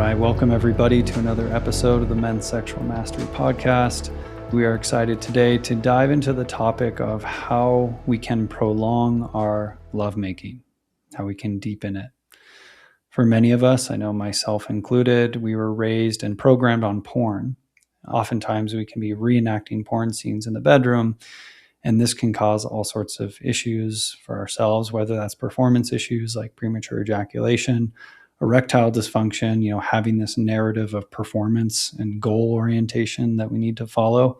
right, welcome everybody to another episode of the Men's Sexual Mastery Podcast. We are excited today to dive into the topic of how we can prolong our lovemaking, how we can deepen it. For many of us, I know myself included, we were raised and programmed on porn. Oftentimes we can be reenacting porn scenes in the bedroom, and this can cause all sorts of issues for ourselves, whether that's performance issues like premature ejaculation, erectile dysfunction, having this narrative of performance and goal orientation that we need to follow.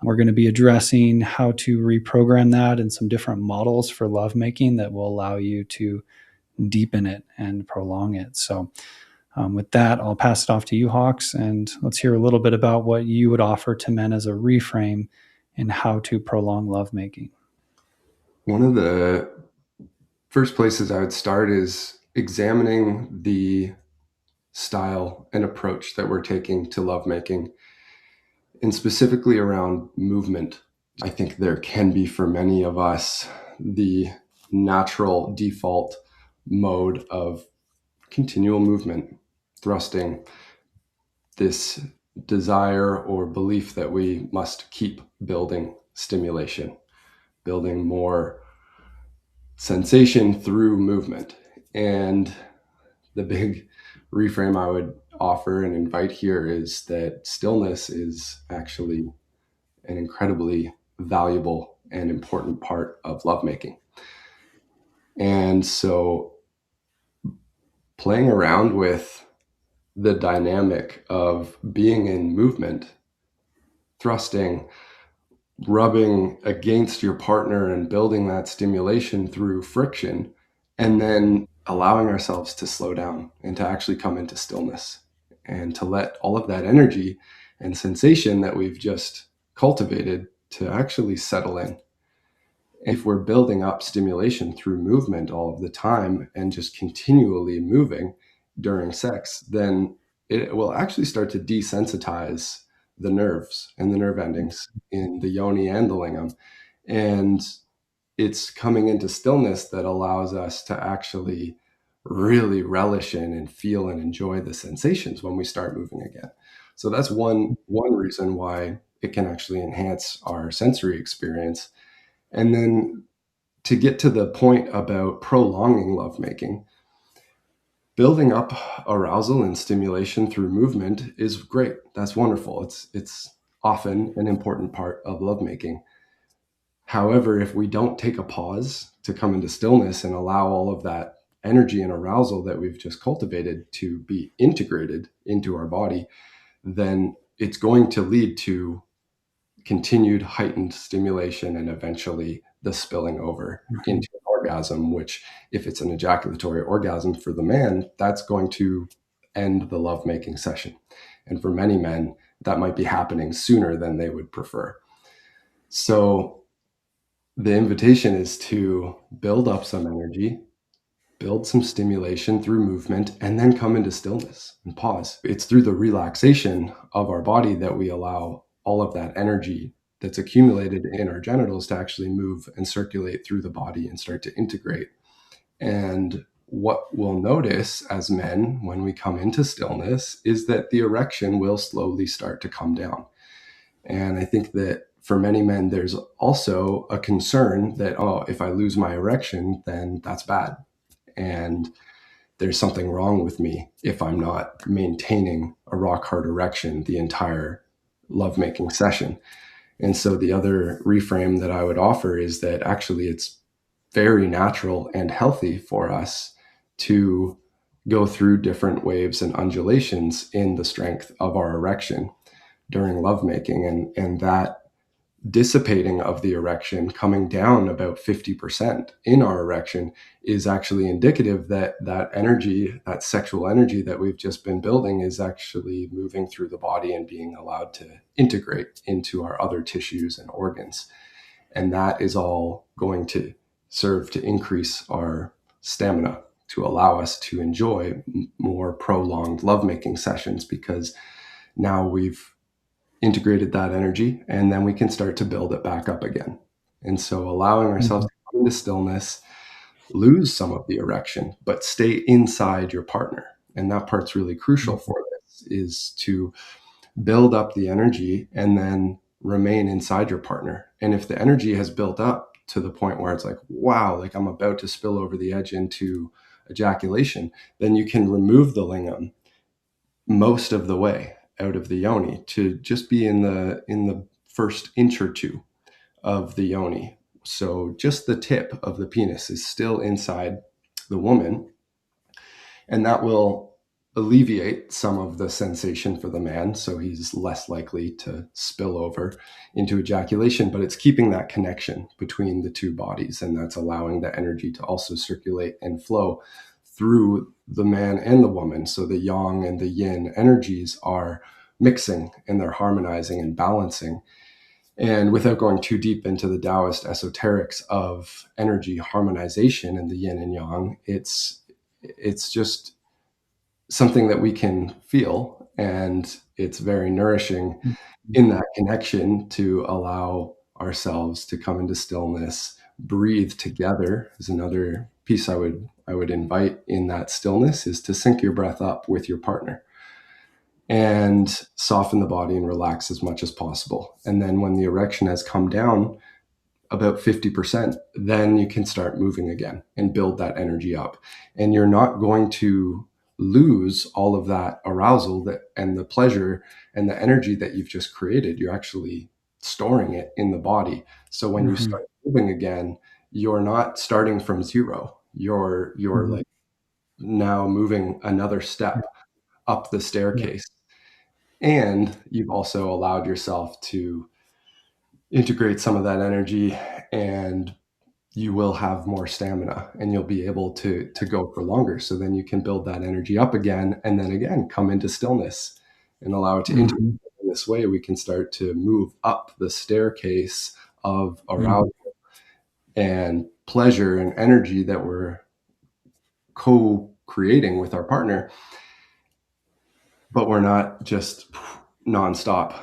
We're going to be addressing how to reprogram that and some different models for lovemaking that will allow you to deepen it and prolong it. So with that, I'll pass it off to you, Hawks, and let's hear a little bit about what you would offer to men as a reframe in how to prolong lovemaking. One of the first places I would start is examining the style and approach that we're taking to lovemaking, and specifically around movement. I think there can be, for many of us, the natural default mode of continual movement, thrusting, this desire or belief that we must keep building stimulation, building more sensation through movement. And the big reframe I would offer and invite here is that stillness is actually an incredibly valuable and important part of lovemaking. And so playing around with the dynamic of being in movement, thrusting, rubbing against your partner and building that stimulation through friction, and then allowing ourselves to slow down and to actually come into stillness and to let all of that energy and sensation that we've just cultivated to actually settle in. If we're building up stimulation through movement all of the time and just continually moving during sex, then it will actually start to desensitize the nerves and the nerve endings in the yoni and the lingam. And it's coming into stillness that allows us to actually really relish in and feel and enjoy the sensations when we start moving again. So that's one reason why it can actually enhance our sensory experience. And then to get to the point about prolonging lovemaking, building up arousal and stimulation through movement is great. That's wonderful. It's often an important part of lovemaking. However, if we don't take a pause to come into stillness and allow all of that energy and arousal that we've just cultivated to be integrated into our body, then it's going to lead to continued heightened stimulation and eventually the spilling over into an orgasm, which, if it's an ejaculatory orgasm for the man, that's going to end the lovemaking session. And for many men, that might be happening sooner than they would prefer. So the invitation is to build up some energy, build some stimulation through movement, and then come into stillness and pause. It's through the relaxation of our body that we allow all of that energy that's accumulated in our genitals to actually move and circulate through the body and start to integrate. And what we'll notice as men when we come into stillness is that the erection will slowly start to come down. And I think that for many men, there's also a concern that, if I lose my erection, then that's bad. And there's something wrong with me if I'm not maintaining a rock hard erection the entire lovemaking session. And so the other reframe that I would offer is that actually it's very natural and healthy for us to go through different waves and undulations in the strength of our erection during lovemaking, and that dissipating of the erection, coming down about 50% in our erection, is actually indicative that that energy, that sexual energy that we've just been building, is actually moving through the body and being allowed to integrate into our other tissues and organs. And that is all going to serve to increase our stamina, to allow us to enjoy more prolonged lovemaking sessions, because now we've integrated that energy, and then we can start to build it back up again. And so allowing ourselves to come into stillness, lose some of the erection, but stay inside your partner And that part's really crucial for this, is to build up the energy and then remain inside your partner. And if the energy has built up to the point where it's like, wow, like I'm about to spill over the edge into ejaculation, then you can remove the lingam most of the way out of the yoni to just be in the first inch or two of the yoni. So just the tip of the penis is still inside the woman, and that will alleviate some of the sensation for the man, so he's less likely to spill over into ejaculation. But it's keeping that connection between the two bodies, and that's allowing the energy to also circulate and flow through the man and the woman. So the yang and the yin energies are mixing and they're harmonizing and balancing. And without going too deep into the Taoist esoterics of energy harmonization and the yin and yang, it's just something that we can feel, and it's very nourishing in that connection to allow ourselves to come into stillness. Breathe together is another piece I would invite in that stillness, is to sync your breath up with your partner and soften the body and relax as much as possible. And then when the erection has come down about 50%, then you can start moving again and build that energy up. And you're not going to lose all of that arousal and the pleasure and the energy that you've just created. You're actually storing it in the body. So when you Mm-hmm. start moving again, you're not starting from zero. You're Mm-hmm. like now moving another step up the Yeah. staircase. And you've also allowed yourself to integrate some of that energy, and you will have more stamina and you'll be able to go for longer. So then you can build that energy up again, and then again come into stillness and allow it to integrate. Mm-hmm. In this way, we can start to move up the staircase of Mm-hmm. arousal and pleasure and energy that we're co-creating with our partner, but we're not just nonstop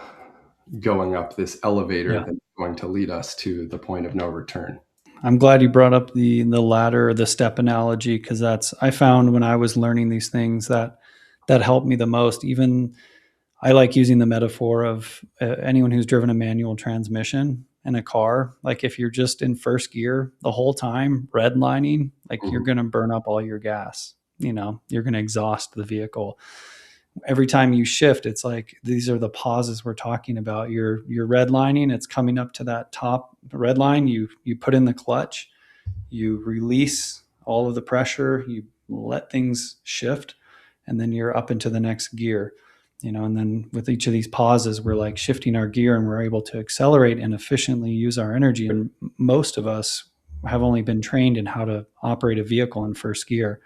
going up this elevator Yeah. that's going to lead us to the point of no return. I'm glad you brought up the ladder or the step analogy, because that's, I found when I was learning these things that helped me the most. Even I like using the metaphor of anyone who's driven a manual transmission in a car. Like if you're just in first gear the whole time, redlining, like you're Mhm. going to burn up all your gas. You're going to exhaust the vehicle. Every time you shift, it's like these are the pauses we're talking about. You're redlining, it's coming up to that top red line. You put in the clutch, you release all of the pressure, you let things shift, and then you're up into the next gear. And then with each of these pauses, we're like shifting our gear and we're able to accelerate and efficiently use our energy. And most of us have only been trained in how to operate a vehicle in first gear.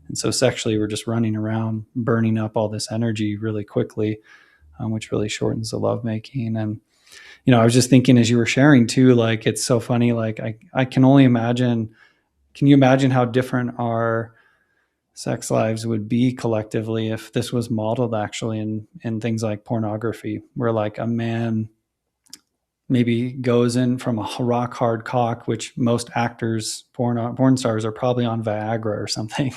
And so sexually, we're just running around, burning up all this energy really quickly, which really shortens the lovemaking. And I was just thinking as you were sharing too, like it's so funny. Like I can only imagine. Can you imagine how different our sex lives would be collectively if this was modeled actually in things like pornography, where like a man maybe goes in from a rock hard cock, which most actors, porn stars are probably on Viagra or something.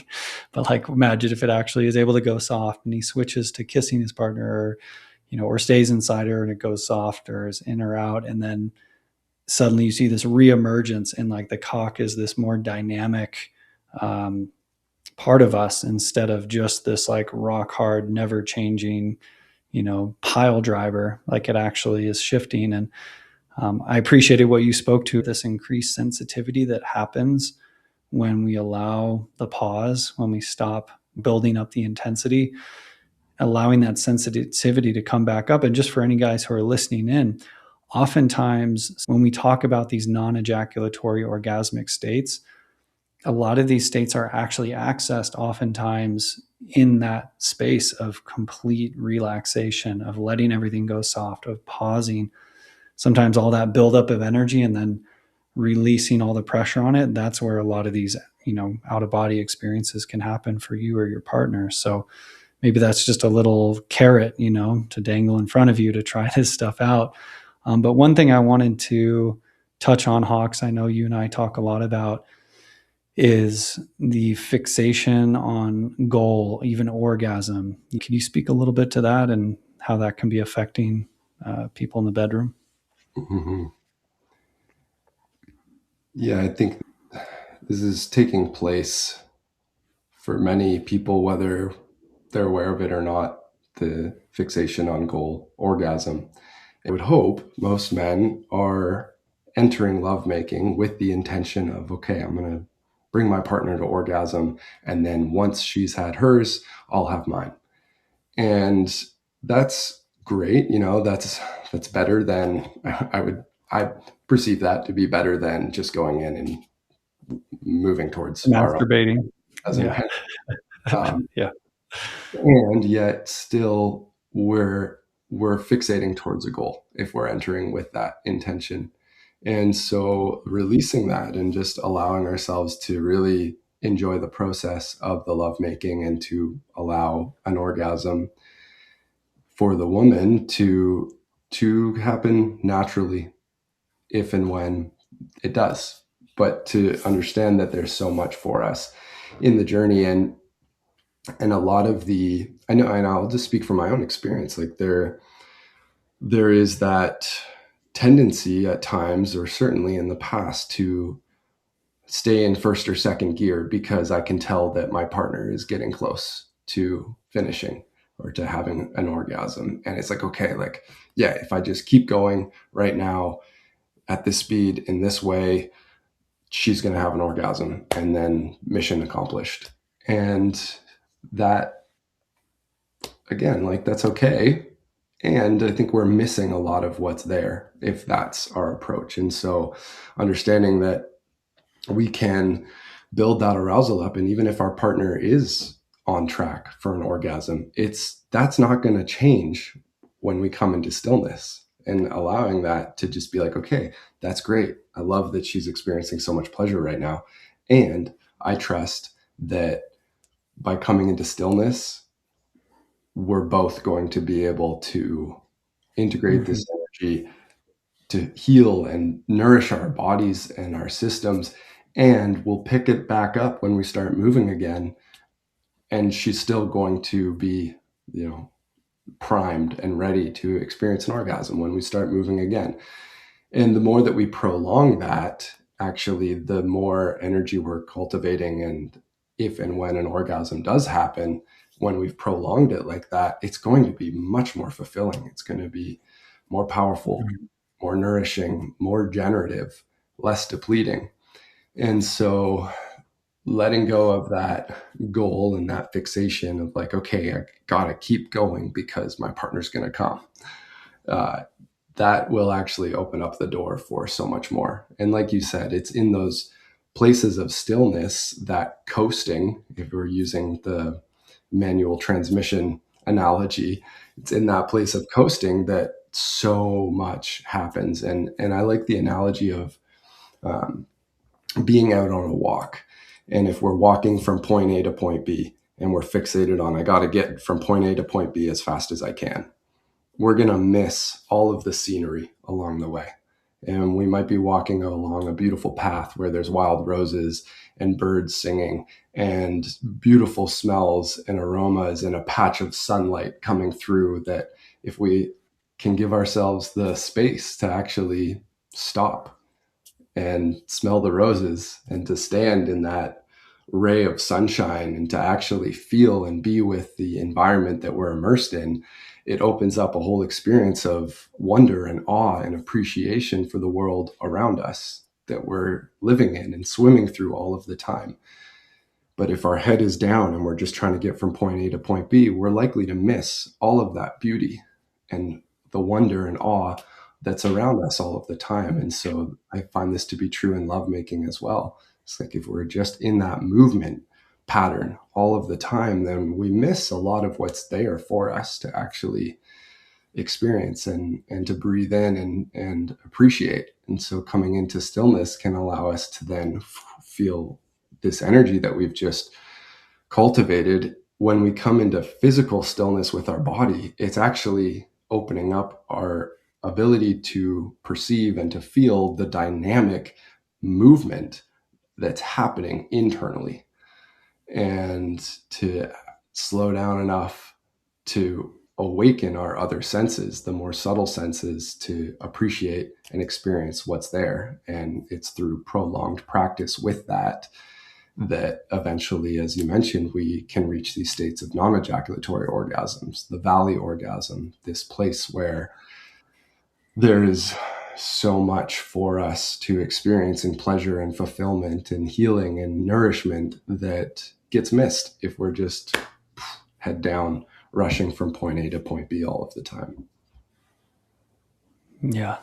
But like, imagine if it actually is able to go soft and he switches to kissing his partner, or stays inside her and it goes soft, or is in or out. And then suddenly you see this reemergence, and like the cock is this more dynamic um, part of us, instead of just this like rock hard, never changing, pile driver. Like it actually is shifting. And I appreciated what you spoke to, this increased sensitivity that happens when we allow the pause, when we stop building up the intensity, allowing that sensitivity to come back up. And just for any guys who are listening in, oftentimes when we talk about these non-ejaculatory orgasmic states, a lot of these states are actually accessed oftentimes in that space of complete relaxation, of letting everything go soft, of pausing. Sometimes all that buildup of energy and then releasing all the pressure on it, that's where a lot of these, out of body experiences can happen for you or your partner. So maybe that's just a little carrot, to dangle in front of you to try this stuff out. But one thing I wanted to touch on, Hawks, I know you and I talk a lot about is the fixation on goal, even orgasm. Can you speak a little bit to that and how that can be affecting people in the bedroom? Mm-hmm. Yeah, I think this is taking place for many people, whether they're aware of it or not, the fixation on goal, orgasm. I would hope most men are entering lovemaking with the intention of, okay, I'm going to bring my partner to orgasm. And then once she's had hers, I'll have mine. And that's great. That's better than I perceive that to be better than just going in and moving towards our own Masturbating. orgasm. Yeah. Um, Yeah. and yet still we're fixating towards a goal if we're entering with that intention. And so releasing that and just allowing ourselves to really enjoy the process of the lovemaking and to allow an orgasm for the woman to happen naturally if and when it does, but to understand that there's so much for us in the journey. And a lot of the, I know, and I'll just speak from my own experience, like there is that tendency at times, or certainly in the past, to stay in first or second gear because I can tell that my partner is getting close to finishing or to having an orgasm. And it's like, okay, like, yeah, if I just keep going right now at this speed in this way, she's going to have an orgasm and then mission accomplished. And that, again, like, that's okay. And I think we're missing a lot of what's there if that's our approach. And so understanding that we can build that arousal up, and even if our partner is on track for an orgasm, that's not going to change when we come into stillness, and allowing that to just be like, okay, that's great, I love that she's experiencing so much pleasure right now, and I trust that by coming into stillness we're both going to be able to integrate Mhm. this energy to heal and nourish our bodies and our systems. And we'll pick it back up when we start moving again. And she's still going to be, primed and ready to experience an orgasm when we start moving again. And the more that we prolong that, actually, the more energy we're cultivating. And if and when an orgasm does happen, when we've prolonged it like that, it's going to be much more fulfilling. It's going to be more powerful, more nourishing, more generative, less depleting. And so letting go of that goal and that fixation of like, okay, I gotta keep going because my partner's gonna come. Uh, that will actually open up the door for so much more. And like you said, it's in those places of stillness, that coasting, if we're using the manual transmission analogy, it's in that place of coasting that so much happens. And I like the analogy of um, being out on a walk. And if we're walking from point A to point B and we're fixated on, I got to get from point A to point B as fast as I can, we're going to miss all of the scenery along the way. And we might be walking along a beautiful path where there's wild roses and birds singing and beautiful smells and aromas and a patch of sunlight coming through, that if we can give ourselves the space to actually stop and smell the roses and to stand in that ray of sunshine and to actually feel and be with the environment that we're immersed in, it opens up a whole experience of wonder and awe and appreciation for the world around us that we're living in and swimming through all of the time. But if our head is down and we're just trying to get from point A to point B, we're likely to miss all of that beauty and the wonder and awe that's around us all of the time. And so I find this to be true in lovemaking as well. It's like if we're just in that movement pattern all of the time, then we miss a lot of what's there for us to actually experience and to breathe in and appreciate. And so coming into stillness can allow us to then feel this energy that we've just cultivated. When we come into physical stillness with our body, it's actually opening up our ability to perceive and to feel the dynamic movement that's happening internally, and to slow down enough to awaken our other senses, the more subtle senses, to appreciate and experience what's there. And it's through prolonged practice with that eventually, as you mentioned, we can reach these states of non-ejaculatory orgasms, the valley orgasm, this place where there is so much for us to experience in pleasure and fulfillment and healing and nourishment that gets missed if we're just head down, rushing from point A to point B all of the time. Yeah.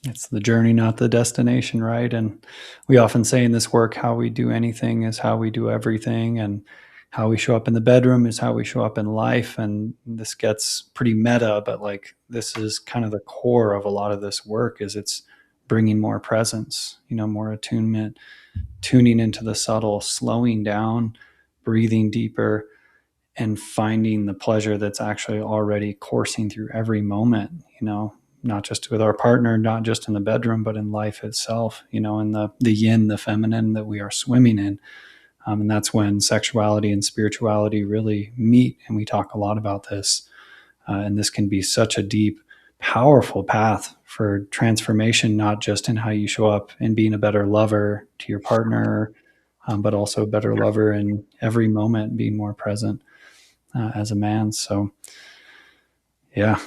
It's the journey, not the destination, right? And we often say in this work, how we do anything is how we do everything. And how we show up in the bedroom is how we show up in life. And this gets pretty meta, but like this is kind of the core of a lot of this work is it's bringing more presence, more attunement, tuning into the subtle, slowing down, breathing deeper, and finding the pleasure that's actually already coursing through every moment, not just with our partner, not just in the bedroom, but in life itself, in the yin, the feminine that we are swimming in. And that's when sexuality and spirituality really meet. And we talk a lot about this. And this can be such a deep, powerful path for transformation, not just in how you show up and being a better lover to your partner, but also a better lover in every moment, being more present as a man. So, yeah,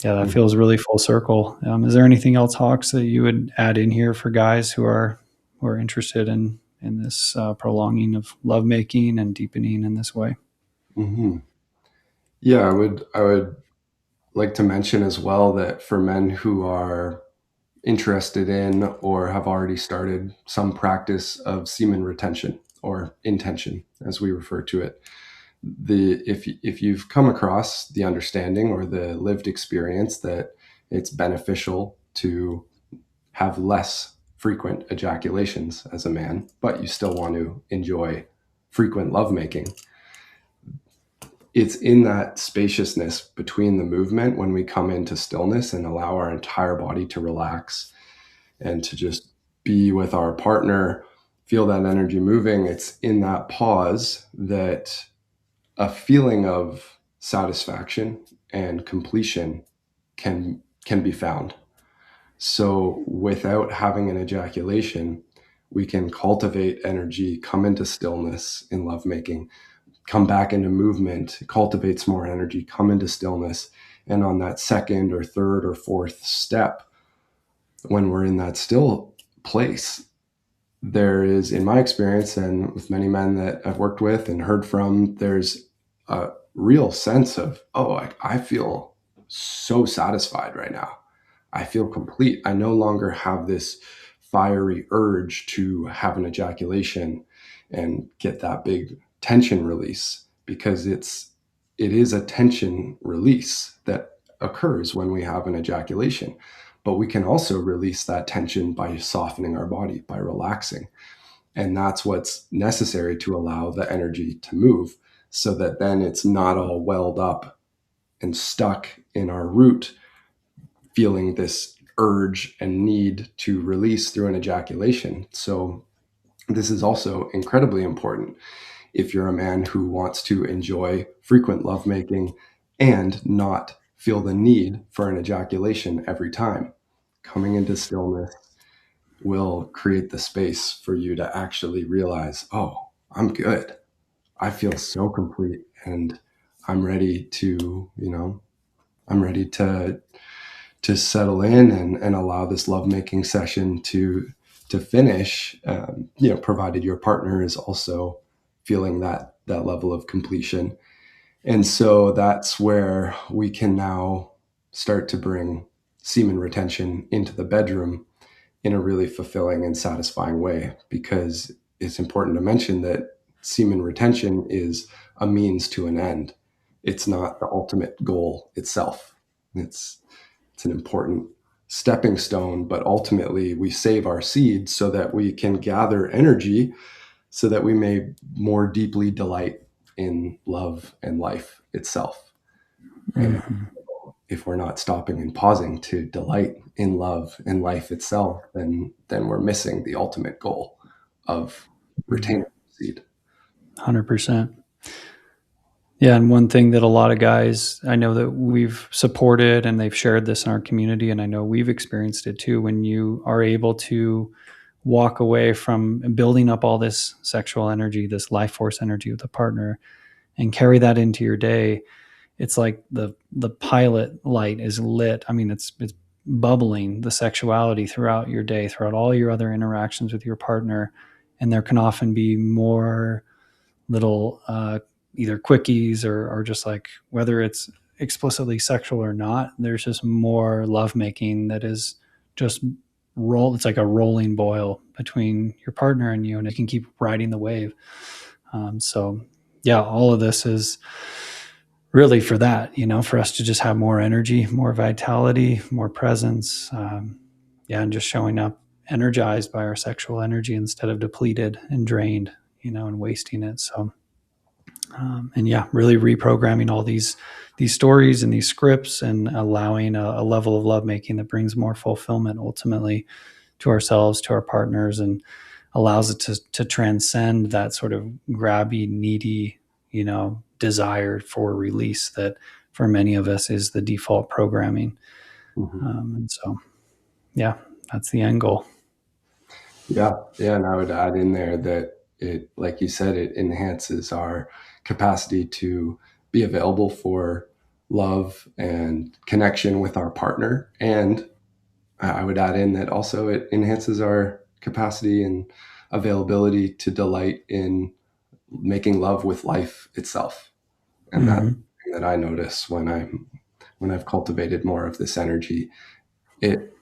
that feels really full circle. Is there anything else, Hawks, that you would add in here for guys who are interested in this prolonging of lovemaking and deepening in this way? Mm-hmm. Yeah, I would like to mention as well that for men who are interested in or have already started some practice of semen retention or intention, as we refer to it, if you've come across the understanding or the lived experience that it's beneficial to have less frequent ejaculations as a man, but you still want to enjoy frequent lovemaking, it's in that spaciousness between the movement when we come into stillness and allow our entire body to relax and to just be with our partner, feel that energy moving. It's in that pause that a feeling of satisfaction and completion can be found. So without having an ejaculation, we can cultivate energy, come into stillness in lovemaking, come back into movement, cultivates more energy, come into stillness. And on that second or third or fourth step, when we're in that still place, there is, in my experience and with many men that I've worked with and heard from, there's a real sense of, oh, I feel so satisfied right now. I feel complete. I no longer have this fiery urge to have an ejaculation and get that big tension release, because it is a tension release that occurs when we have an ejaculation. But we can also release that tension by softening our body, by relaxing. And that's what's necessary to allow the energy to move, so that then it's not all welled up and stuck in our root, feeling this urge and need to release through an ejaculation. So this is also incredibly important if you're a man who wants to enjoy frequent lovemaking and not feel the need for an ejaculation every time. Coming into stillness will create the space for you to actually realize, oh, I'm good. I feel so complete, and I'm ready to, I'm ready to settle in and allow this lovemaking session to finish, provided your partner is also feeling that level of completion. And so that's where we can now start to bring semen retention into the bedroom in a really fulfilling and satisfying way, because it's important to mention that semen retention is a means to an end. It's not the ultimate goal itself. It's an important stepping stone, but ultimately we save our seeds so that we can gather energy so that we may more deeply delight in love and life itself. And Mm-hmm. if we're not stopping and pausing to delight in love and life itself, then we're missing the ultimate goal. of retaining seed. 100%. Yeah, and one thing that a lot of guys I know that we've supported and they've shared this in our community, and I know we've experienced it too, when you are able to walk away from building up all this sexual energy, this life force energy with a partner, and carry that into your day, it's like the pilot light is lit. I mean, it's bubbling the sexuality throughout your day, throughout all your other interactions with your partner, and there can often be more little either quickies or just like whether it's explicitly sexual or not, there's just more lovemaking that is just it's like a rolling boil between your partner and you, and it can keep riding the wave. So yeah, all of this is really for that, for us to just have more energy, more vitality, more presence. And just showing up energized by our sexual energy instead of depleted and drained, and wasting it. So and yeah, really reprogramming all these stories and these scripts, and allowing a level of lovemaking that brings more fulfillment ultimately to ourselves, to our partners, and allows it to transcend that sort of grabby, needy, desire for release that for many of us is the default programming. And so, yeah, that's the end goal. Yeah. And I would add in there that it, like you said, it enhances our capacity to be available for love and connection with our partner. And I would add in that also it enhances our capacity and availability to delight in making love with life itself. And that's something that I notice when I've cultivated more of this energy. It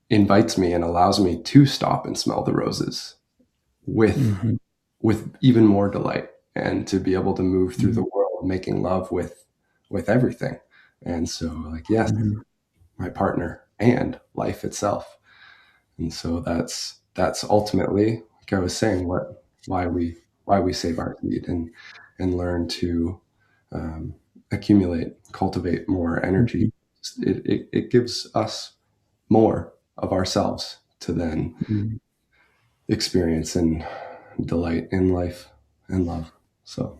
invites me and allows me to stop and smell the roses with even more delight, and to be able to move through the world making love with everything. And so, like, yes, my partner and life itself. And so that's ultimately, like I was saying, why we save our seed and learn to accumulate, cultivate more energy. It gives us more of ourselves to then experience and delight in life and love. So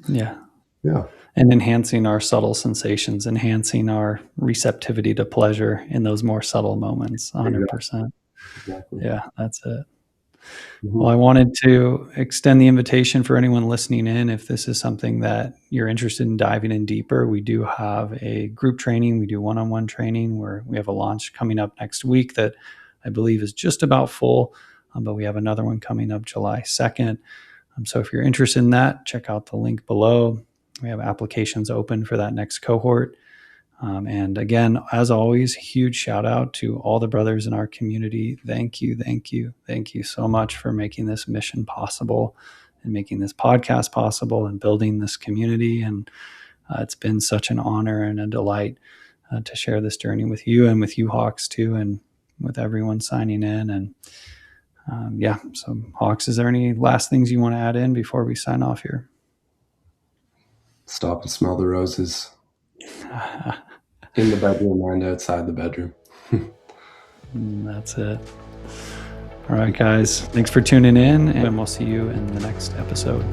Yeah. yeah, And enhancing our subtle sensations, enhancing our receptivity to pleasure in those more subtle moments. 100%. exactly. Yeah, that's it. Well, I Mhm. wanted to extend the invitation for anyone listening in. If this is something that you're interested in diving in deeper, we do have a group training. We do one-on-one training where we have a launch coming up next week that I believe is just about full, but we have another one coming up July 2nd. So if you're interested in that, check out the link below. We have applications open for that next cohort. And again, as always, huge shout out to all the brothers in our community. Thank you, thank you, thank you so much for making this mission possible and making this podcast possible and building this community. And it's been such an honor and a delight to share this journey with you and with you, Hawks, too, and with everyone signing in. And yeah, so Hawks, is there any last things you want to add in before we sign off here? Stop and smell the roses in the bedroom and outside the bedroom. That's it. All right, guys. Thanks for tuning in, and we'll see you in the next episode.